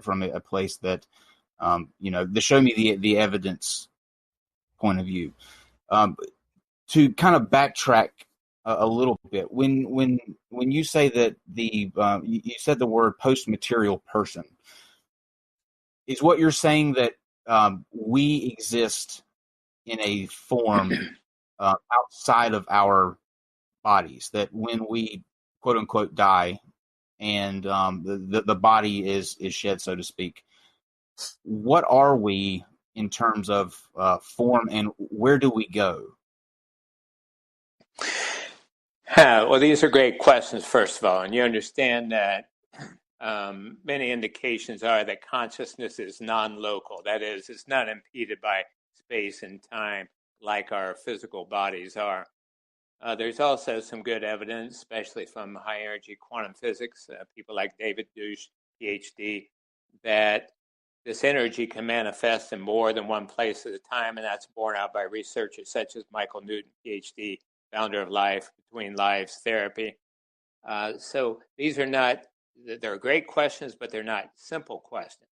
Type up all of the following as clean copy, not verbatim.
it from a place that, the show me the evidence point of view. To kind of backtrack a little bit, when you say that you said the word post-material person, is what you're saying that we exist in a form outside of our bodies, that when we quote unquote die and the body is shed, so to speak, what are we in terms of form, and where do we go? Well, these are great questions, first of all, and you understand that many indications are that consciousness is non-local. That is, it's not impeded by space and time like our physical bodies are. There's also some good evidence, especially from high-energy quantum physics, people like David Deutsch, PhD, that this energy can manifest in more than one place at a time, and that's borne out by researchers such as Michael Newton, PhD, founder of Life Between Lives Therapy. So these are not, they're great questions, but they're not simple questions.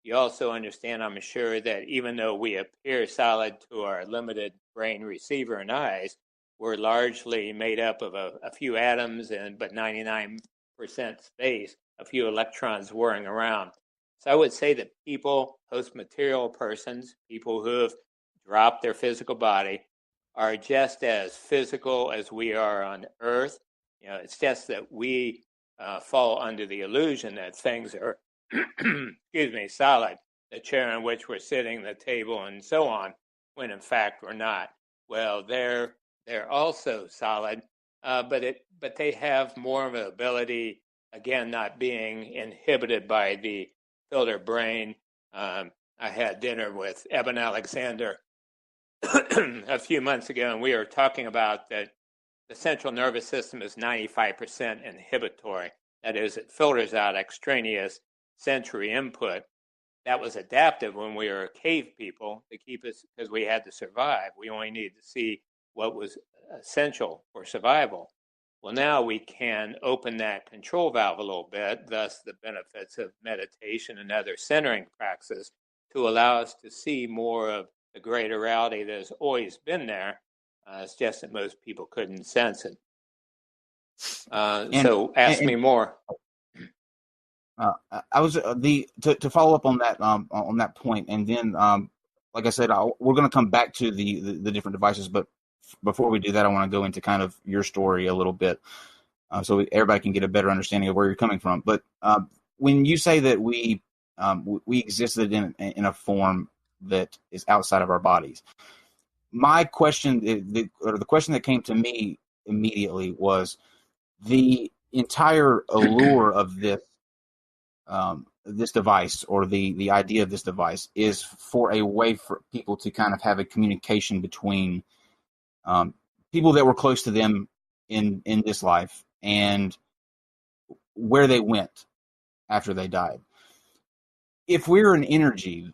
You also understand, I'm sure, that even though we appear solid to our limited brain receiver and eyes, we're largely made up of a few atoms but 99% space, a few electrons whirring around. So I would say that people, post-material persons, people who have dropped their physical body, are just as physical as we are on Earth. It's just that we fall under the illusion that things are, solid, the chair on which we're sitting, the table, and so on, when in fact we're not. Well, they're also solid, but they have more of an ability, again, not being inhibited by the filter brain. I had dinner with Eben Alexander a few months ago, and we were talking about that the central nervous system is 95% inhibitory. That is, it filters out extraneous sensory input. That was adaptive when we were cave people to keep us, because we had to survive. We only needed to see what was essential for survival. Well, now we can open that control valve a little bit, thus the benefits of meditation and other centering practices, to allow us to see more of the greater reality that has always been there. It's just that most people couldn't sense it. So ask me more. I was to follow up on that point, and then like I said, we're going to come back to the different devices, but before we do that, I want to go into kind of your story a little bit, so everybody can get a better understanding of where you're coming from. But when you say that we existed in a form that is outside of our bodies, my question, the question that came to me immediately was the entire allure of this device, or the idea of this device, is for a way for people to kind of have a communication between people that were close to them in this life and where they went after they died. If we're an energy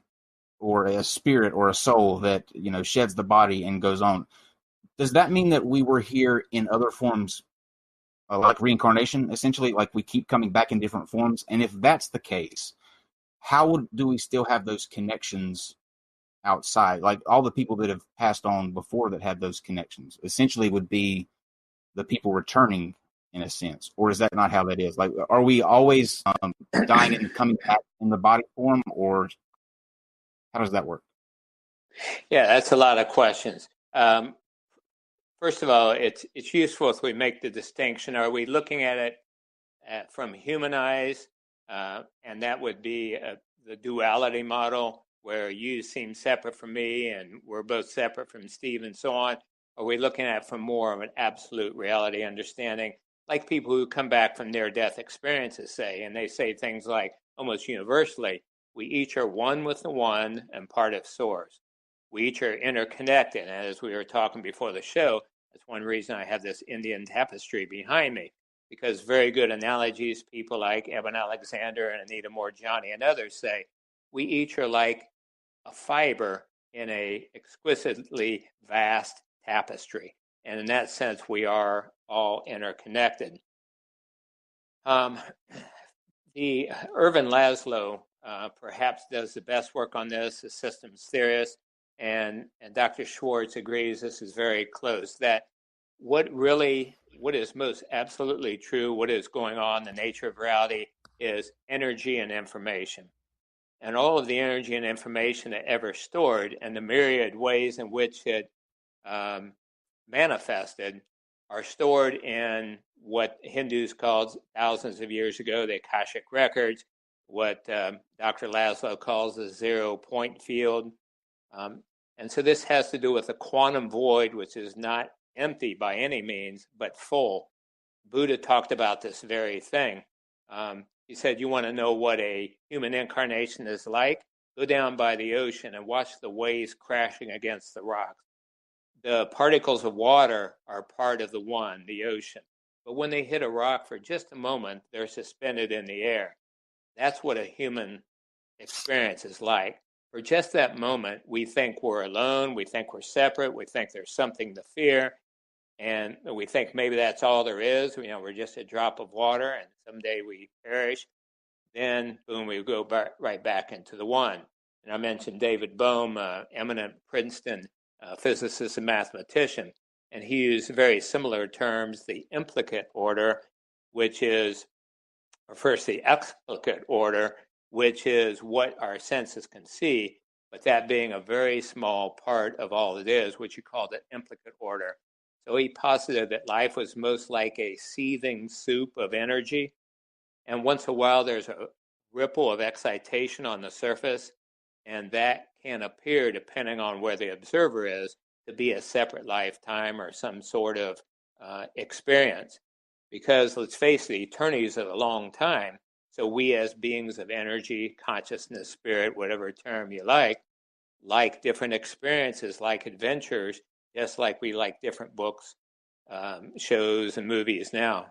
or a spirit or a soul that sheds the body and goes on, does that mean that we were here in other forms, like reincarnation, essentially, like we keep coming back in different forms? And if that's the case, how do we still have those connections outside? Like all the people that have passed on before that had those connections essentially would be the people returning, in a sense. Or is that not how that is? Like, are we always dying and coming back in the body form, or how does that work? Yeah, that's a lot of questions. First of all, it's useful if we make the distinction. Are we looking at it from human eyes? And that would be the duality model, where you seem separate from me and we're both separate from Steve and so on. Are we looking at it from more of an absolute reality understanding, like people who come back from near-death experiences say, and they say things like, almost universally, we each are one with the one and part of Source. We each are interconnected. And as we were talking before the show, that's one reason I have this Indian tapestry behind me, because very good analogies, people like Eben Alexander and Anita Moorjani and others say, we each are like a fiber in a exquisitely vast tapestry. And in that sense, we are all interconnected. The Irvin Laszlo perhaps does the best work on this, a systems theorist, and Dr. Schwartz agrees this is very close, that what is most absolutely true, what is going on, the nature of reality, is energy and information. And all of the energy and information that ever stored and the myriad ways in which it manifested are stored in what Hindus called thousands of years ago the Akashic records, what Dr. Laszlo calls the 0 point field. And so this has to do with a quantum void, which is not empty by any means, but full. Buddha talked about this very thing. He said, you want to know what a human incarnation is like? Go down by the ocean and watch the waves crashing against the rocks. The particles of water are part of the one, the ocean. But when they hit a rock for just a moment, they're suspended in the air. That's what a human experience is like. For just that moment, we think we're alone, we think we're separate, we think there's something to fear, and we think maybe that's all there is. We're just a drop of water, and someday we perish. Then, boom, we go right back into the one. And I mentioned David Bohm, eminent Princeton physicist and mathematician, and he used very similar terms, the implicate order, which is, or first the explicate order, which is what our senses can see, but that being a very small part of all it is, which he called the implicate order. So he posited that life was most like a seething soup of energy, and once in a while there's a ripple of excitation on the surface, and that can appear, depending on where the observer is, to be a separate lifetime or some sort of experience. Because let's face it, eternity is a long time. So we as beings of energy, consciousness, spirit, whatever term you like different experiences, like adventures, just like we like different books, shows, and movies now.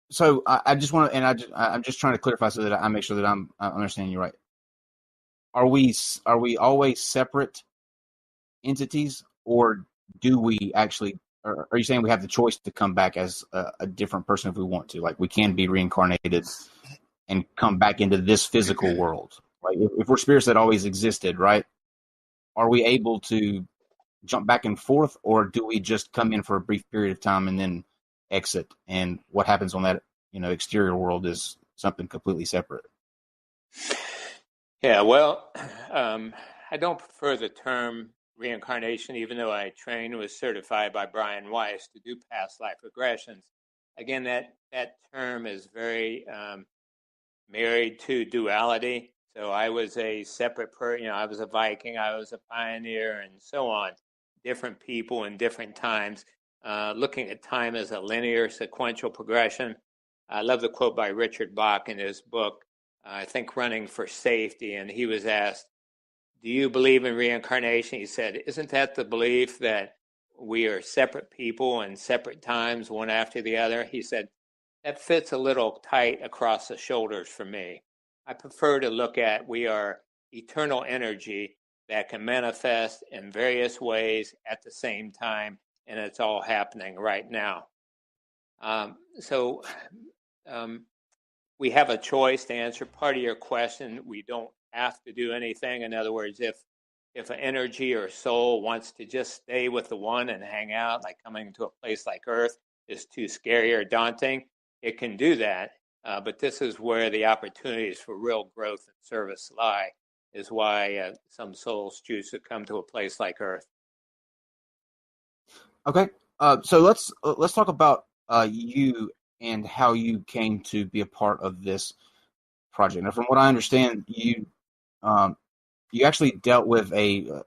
So I just want to, and I'm just trying to clarify so that I make sure that I'm understanding you right. Are we always separate entities, or do we actually? Or are you saying we have the choice to come back as a different person if we want to? Like we can be reincarnated and come back into this physical world. Like if we're spirits that always existed, right? Are we able to jump back and forth, or do we just come in for a brief period of time and then exit, and what happens on that exterior world is something completely separate? Yeah, well, I don't prefer the term reincarnation, even though I trained and was certified by Brian Weiss to do past life regressions. Again, that term is very married to duality. So I was a separate person, I was a Viking, I was a pioneer, and so on. Different people in different times, looking at time as a linear sequential progression. I love the quote by Richard Bach in his book, I think, Running for Safety. And he was asked, do you believe in reincarnation? He said, isn't that the belief that we are separate people in separate times, one after the other? He said, that fits a little tight across the shoulders for me. I prefer to look at we are eternal energy that can manifest in various ways at the same time, and it's all happening right now. So we have a choice to answer part of your question. We don't have to do anything. In other words, if an energy or soul wants to just stay with the one and hang out, like coming to a place like Earth is too scary or daunting, it can do that. But this is where the opportunities for real growth and service lie, is why some souls choose to come to a place like Earth. Okay, so let's talk about you and how you came to be a part of this project. Now, from what I understand, you actually dealt with a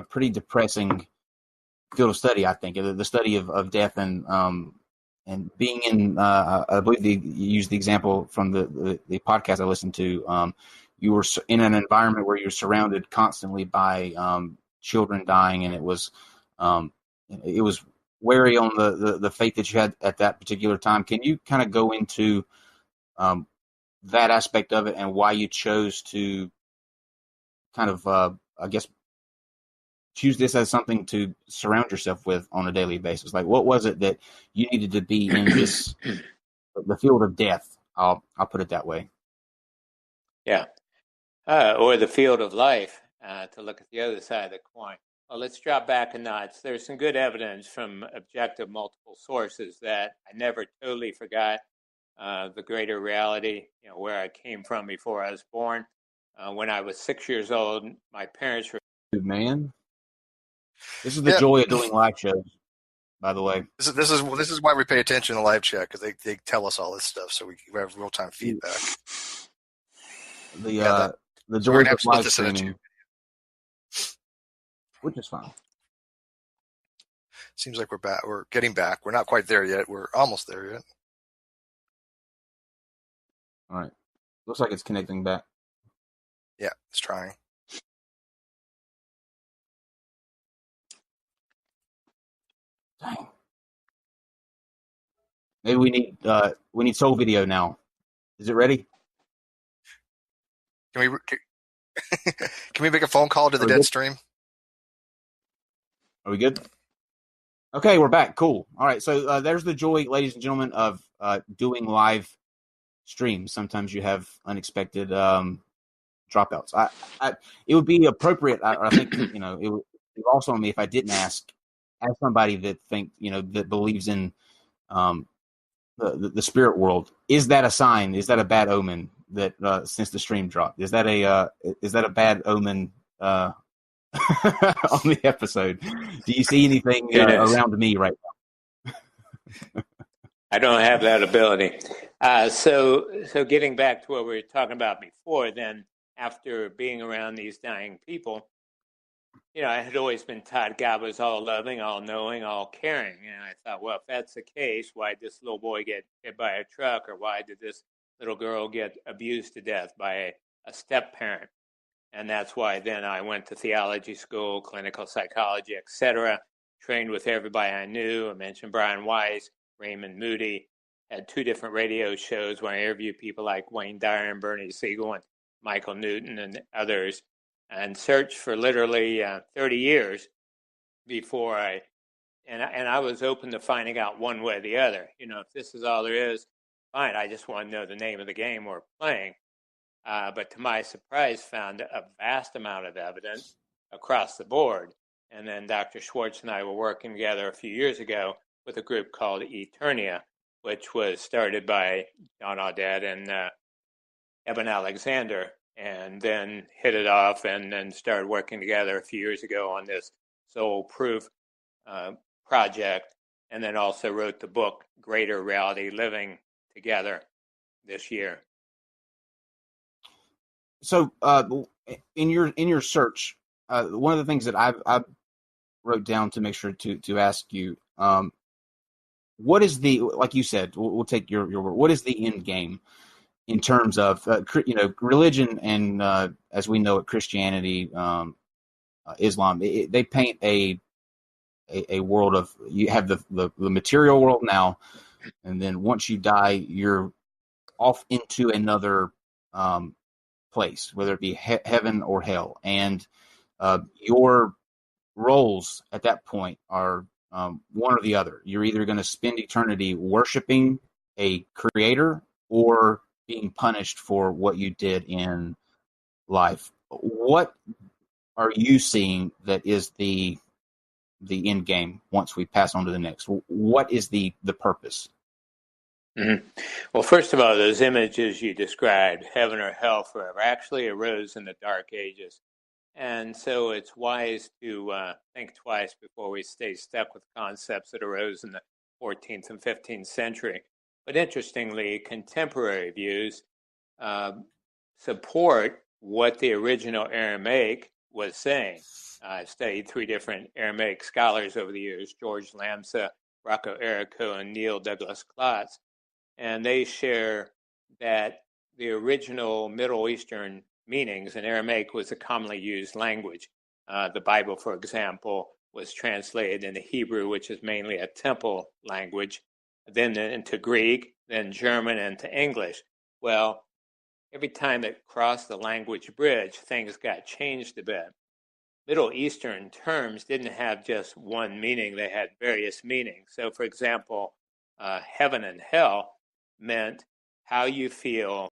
pretty depressing field of study. I think the study of death and being in. I believe you used the example from the podcast I listened to. You were in an environment where you're surrounded constantly by children dying, and it was wary on the faith that you had at that particular time. Can you kind of go into that aspect of it and why you chose to kind of, I guess, choose this as something to surround yourself with on a daily basis? Like, what was it that you needed to be in the field of death I'll put it that way. Yeah. Or the field of life, to look at the other side of the coin. Well, let's drop back a notch. There's some good evidence from objective multiple sources that I never totally forgot the greater reality, where I came from before I was born. When I was 6 years old, my parents were. Man, this is the Yeah. joy of doing live shows, by the way. This is why we pay attention to live chat, because they tell us all this stuff, so we have real time feedback. The we're joys gonna have of to split live this into two. streaming, which is fine. Seems like we're back. We're getting back. We're not quite there yet. We're almost there yet. All right, looks like it's connecting back. Yeah, it's trying. Dang. Maybe we need Soul Video now. Is it ready? Can we make a phone call to the dead stream? Are we good? Okay, we're back. Cool. All right, so there's the joy, ladies and gentlemen, of doing live streams. Sometimes you have unexpected dropouts. It would be appropriate. I think it would be also on me if I didn't ask somebody that that believes in the spirit world. Is that a sign? Is that a bad omen that since the stream dropped? Is that a bad omen on the episode? Do you see anything around me right now? I don't have that ability. So getting back to what we were talking about before, then after being around these dying people, I had always been taught God was all loving, all knowing, all caring. And I thought, well, if that's the case, why did this little boy get hit by a truck? Or why did this little girl get abused to death by a step-parent? And that's why then I went to theology school, clinical psychology, etc., trained with everybody I knew. I mentioned Brian Weiss, Raymond Moody, had 2 different radio shows where I interviewed people like Wayne Dyer and Bernie Siegel and Michael Newton and others, and searched for literally 30 years before I was open to finding out one way or the other. If this is all there is, fine. I just want to know the name of the game we're playing. But to my surprise, found a vast amount of evidence across the board. And then Dr. Schwartz and I were working together a few years ago with a group called Eternia, which was started by John Audette and Eben Alexander, and then hit it off and then started working together a few years ago on this Soul Proof project, and then also wrote the book Greater Reality Living Together this year. So in your search, one of the things that I wrote down to make sure to ask you, what is the, like you said, we'll take your word, what is the end game in terms of religion and as we know it, Christianity, Islam? They paint a world of, you have the material world now, and then once you die, you're off into another place, whether it be heaven or hell, and your roles at that point are one or the other. You're either going to spend eternity worshiping a creator or being punished for what you did in life. What are you seeing that is the end game once we pass on to the next? What is the purpose? Mm-hmm. Well, first of all, those images you described, heaven or hell forever, actually arose in the Dark Ages. And so it's wise to think twice before we stay stuck with concepts that arose in the 14th and 15th century. But interestingly, contemporary views support what the original Aramaic was saying. I've studied 3 different Aramaic scholars over the years, George Lamsa, Rocco Errico, and Neil Douglas Klotz. And they share that the original Middle Eastern meanings in Aramaic was a commonly used language. The Bible, for example, was translated into Hebrew, which is mainly a temple language, then into Greek, then German, and to English. Well, every time it crossed the language bridge, things got changed a bit. Middle Eastern terms didn't have just one meaning, they had various meanings. So, for example, heaven and hell meant how you feel